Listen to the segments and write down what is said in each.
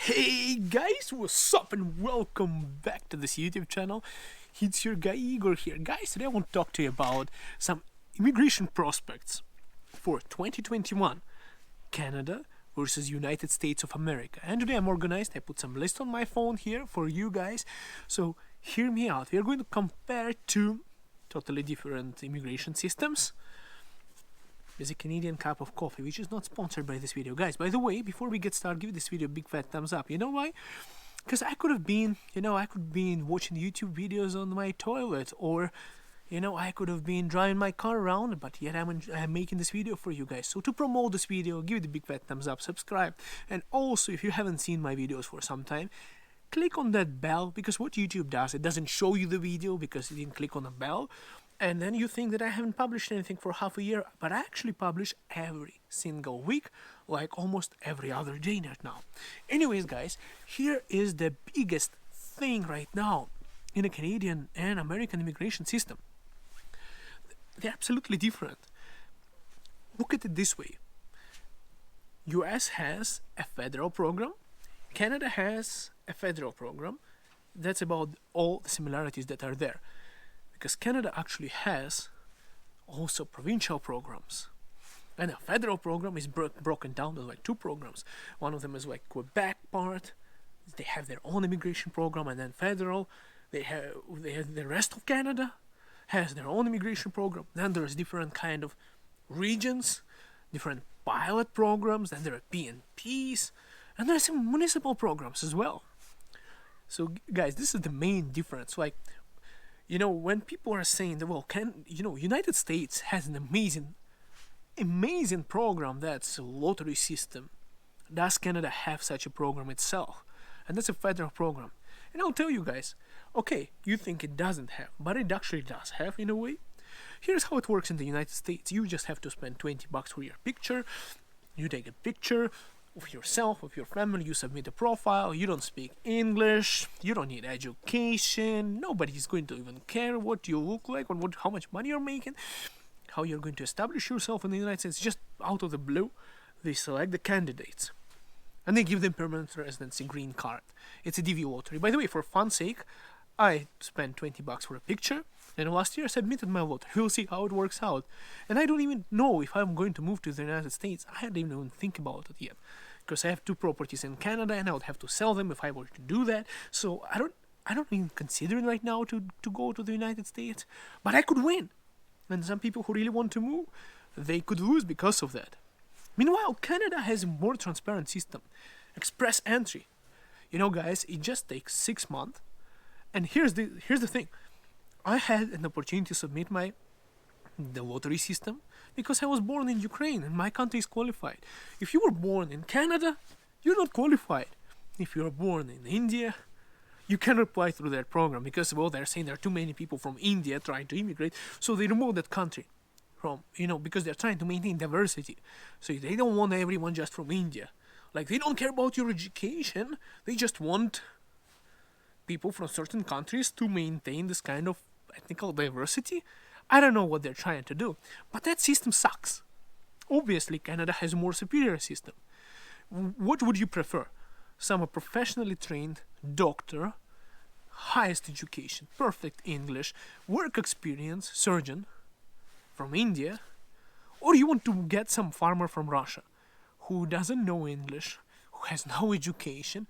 Hey guys, what's up and welcome back to this YouTube channel. It's your guy Igor here. Guys, today I want to talk to you about some immigration prospects for 2021, Canada versus United States of America. And today I'm organized. I put some list on my phone here for you guys. So hear me out. We are going to compare two totally different immigration systems. Is a Canadian cup of coffee, which is not sponsored by this video. Guys, by the way, before we get started, give this video a big fat thumbs up. You know why? Because I could have been, watching YouTube videos on my toilet, or, I could have been driving my car around, but yet I'm making this video for you guys. So to promote this video, give it a big fat thumbs up, subscribe, and also, if you haven't seen my videos for some time, click on that bell, because what YouTube does, it doesn't show you the video because you didn't click on the bell. And then you think that I haven't published anything for half a year, but I actually publish every single week, like almost every other day now. Anyways, guys, here is the biggest thing right now in the Canadian and American immigration system. They're absolutely different. Look at it this way. US has a federal program, Canada has a federal program. That's about all the similarities that are there. Because Canada actually has also provincial programs. And a federal program is broken down to like two programs. One of them is like Quebec part. They have their own immigration program, and then federal. They have the rest of Canada has their own immigration program. Then there's different kind of regions, different pilot programs. Then there are PNPs, and there's some municipal programs as well. So guys, this is the main difference. Like, when people are saying that, well, United States has an amazing program that's a lottery system. Does Canada have such a program itself? And that's a federal program. And I'll tell you guys, okay, you think it doesn't have, but it actually does have in a way. Here's how it works in the United States. You just have to spend $20 for your picture. You take a picture of yourself, of your family, you submit a profile, you don't speak English, you don't need education, nobody's going to even care what you look like or how much money you're making, how you're going to establish yourself in the United States. Just out of the blue, they select the candidates and they give them permanent residency green card. It's a DV lottery. By the way, for fun's sake, I spent $20 for a picture, and last year I submitted my lottery. We'll see how it works out. And I don't even know if I'm going to move to the United States. I hadn't even think about it yet, because I have two properties in Canada, and I would have to sell them if I were to do that. So I don't even consider it right now to go to the United States. But I could win. And some people who really want to move, they could lose because of that. Meanwhile, Canada has a more transparent system. Express entry. Guys, it just takes 6 months. And here's the thing. I had an opportunity to submit the lottery system because I was born in Ukraine and my country is qualified. If you were born in Canada, you're not qualified. If you are born in India, you cannot apply through that program because, well, they're saying there are too many people from India trying to immigrate, so they remove that country from, because they're trying to maintain diversity. So they don't want everyone just from India. Like, they don't care about your education, they just want people from certain countries to maintain this kind of ethnical diversity. I don't know what they're trying to do, but that system sucks. Obviously, Canada has a more superior system. What would you prefer? Some professionally trained doctor, highest education, perfect English, work experience, surgeon from India, or you want to get some farmer from Russia who doesn't know English, who has no education,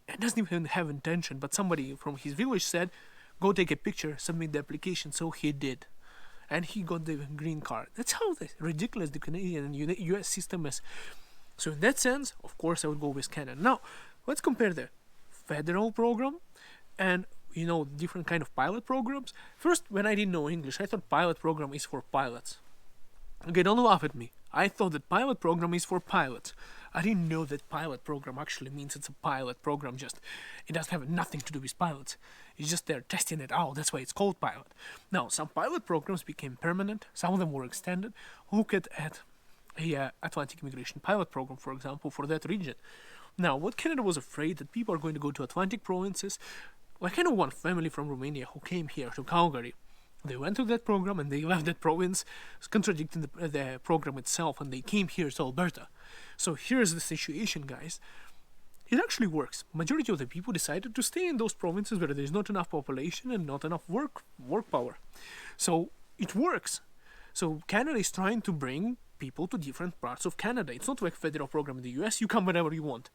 and doesn't even have intention, but somebody from his village said, go take a picture, submit the application, so he did. And he got the green card. That's how ridiculous the Canadian and US system is. So in that sense, of course, I would go with Canada. Now, let's compare the federal program and, different kind of pilot programs. First, when I didn't know English, I thought pilot program is for pilots. Okay, don't laugh at me. I thought that pilot program is for pilots. I didn't know that pilot program actually means it's a pilot program, it doesn't have nothing to do with pilots. It's just they're testing it out, that's why it's called pilot. Now, some pilot programs became permanent, some of them were extended. Look at a Atlantic Immigration Pilot Program, for example, for that region. Now, what Canada was afraid that people are going to go to Atlantic provinces. Like, I know one family from Romania who came here to Calgary. They went to that program and they left that province, contradicting the program itself, and they came here to Alberta. So here's the situation, guys. it actually works. Majority of the people decided to stay in those provinces where there's not enough population and not enough work power. So it works. So Canada is trying to bring people to different parts of Canada. It's not like a federal program in the US, you come whenever you want.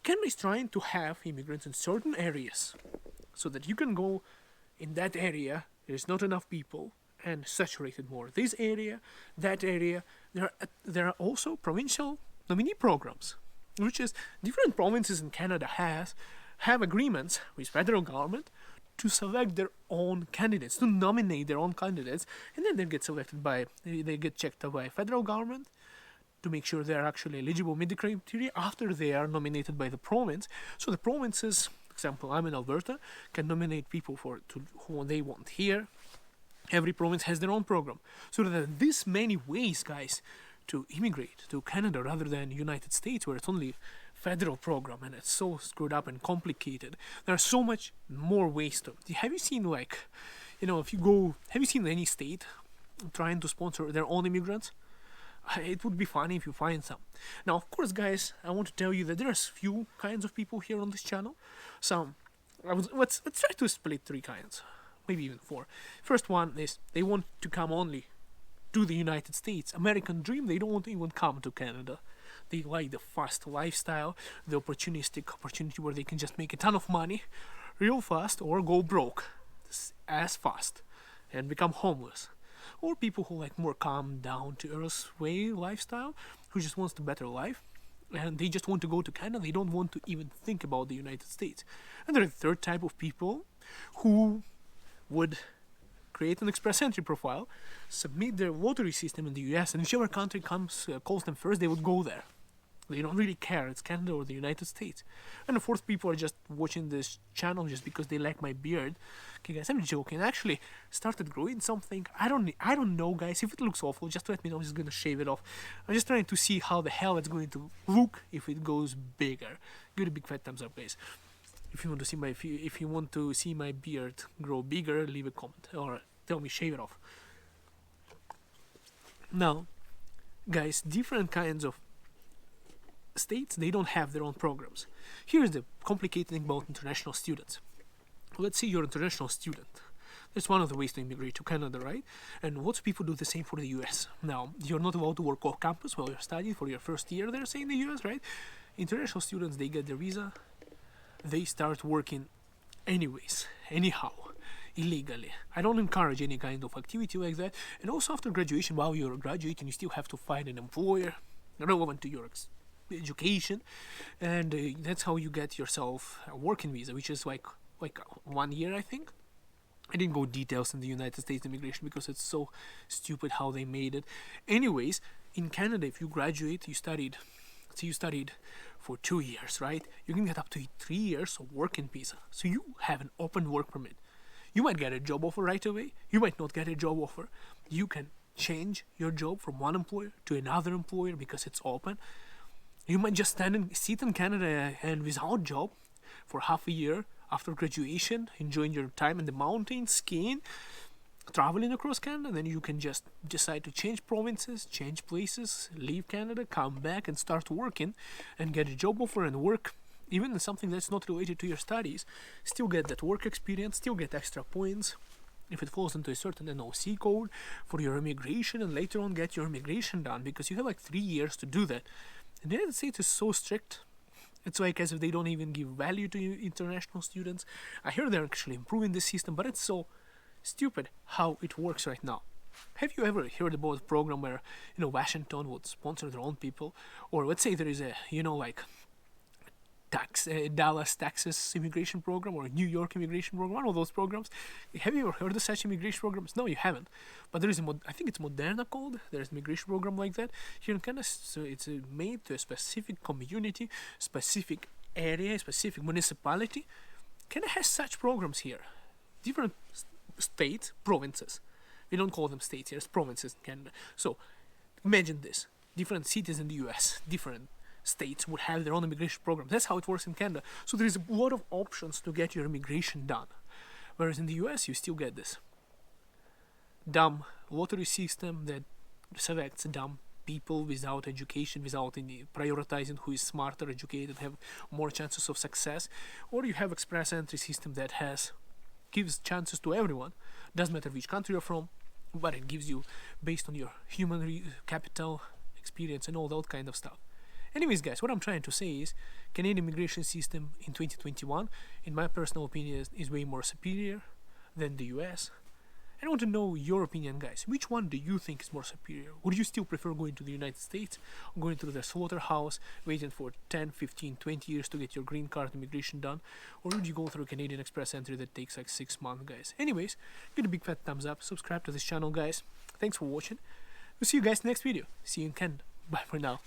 Canada is trying to have immigrants in certain areas so that you can go in that area, there's not enough people, and saturate it more. This area, that area, there are also provincial nominee programs, which is different provinces in Canada have agreements with federal government to select their own candidates, to nominate their own candidates, and then they get selected they get checked by federal government to make sure they are actually eligible meet the criteria after they are nominated by the province. So the provinces, for example, I'm in Alberta, can nominate people who they want here. Every province has their own program. So there are this many ways, guys, to immigrate to Canada rather than United States, where it's only federal program and it's so screwed up and complicated. There are so much more ways to. Have you seen have you seen any state trying to sponsor their own immigrants? It would be funny if you find some. Now, of course, guys, I want to tell you that there's few kinds of people here on this channel. Let's try to split 3 kinds, maybe even 4. First one is they want to come only to the United States. American dream, they don't want to even come to Canada. They like the fast lifestyle, the opportunity where they can just make a ton of money real fast or go broke as fast and become homeless. Or people who like more calm, down to earth way lifestyle, who just wants a better life, and they just want to go to Canada. They don't want to even think about the United States. And there is a third type of people who would create an express entry profile, submit their lottery system in the US, and whichever country calls them first, they would go there. They don't really care, it's Canada or the United States. And the fourth people are just watching this channel just because they like my beard. Okay guys, I'm joking. I actually started growing something. I don't know, guys. If it looks awful, just let me know. I'm just gonna shave it off. I'm just trying to see how the hell it's going to look if it goes bigger. Give it a big fat thumbs up, guys. If you want to see my beard grow bigger, leave a comment or tell me shave it off. Now, guys, different kinds of states, they don't have their own programs. Here's the complicated thing about international students. Let's say you're an international student. That's one of the ways to immigrate to Canada, right? And lots of people do the same for the US. Now, you're not allowed to work off campus while you're studying for your first year there, say in the US, right? International students, they get their visa, they start working anyhow, illegally. I don't encourage any kind of activity like that. And also after graduation, while you're graduating, you still have to find an employer relevant to your education, and that's how you get yourself a working visa, which is like 1 year, I think. I didn't go details in the United States immigration because it's so stupid how they made it. Anyways, in Canada, if you graduate, you studied for 2 years, right? You can get up to 3 years of working visa. So you have an open work permit. You might get a job offer right away. You might not get a job offer. You can change your job from one employer to another employer because it's open. You might just sit in Canada and without job for half a year after graduation, enjoying your time in the mountains, skiing, traveling across Canada. Then you can just decide to change provinces, change places, leave Canada, come back and start working and get a job offer and work even in something that's not related to your studies. Still get that work experience, still get extra points if it falls into a certain NOC code for your immigration, and later on get your immigration done because you have like 3 years to do that. And the United States is so strict. It's like as if they don't even give value to international students. I hear they're actually improving the system, but it's so stupid how it works right now. Have you ever heard about a program where, Washington would sponsor their own people? Or let's say there is a, Dallas, Texas immigration program or New York immigration program, one of those programs. Have you ever heard of such immigration programs? No, you haven't. But there is I think it's Moderna called. There's an immigration program like that here in Canada. So it's made to a specific community, specific area, specific municipality. Canada has such programs here. Different states, provinces. We don't call them states here, it's provinces in Canada. So imagine this. Different cities in the US, different states would have their own immigration program. That's how it works in Canada. So there is a lot of options to get your immigration done. Whereas in the US, you still get this dumb lottery system that selects dumb people without education, without any prioritizing who is smarter, educated, have more chances of success, or you have express entry system that gives chances to everyone. Doesn't matter which country you're from, but it gives you based on your human capital, experience, and all that kind of stuff. Anyways, guys, what I'm trying to say is Canadian immigration system in 2021, in my personal opinion, is way more superior than the US. I want to know your opinion, guys. Which one do you think is more superior? Would you still prefer going to the United States, or going through the slaughterhouse, waiting for 10, 15, 20 years to get your green card immigration done? Or would you go through Canadian Express entry that takes like 6 months, guys? Anyways, give a big fat thumbs up, subscribe to this channel, guys. Thanks for watching. We'll see you guys next video. See you in Canada. Bye for now.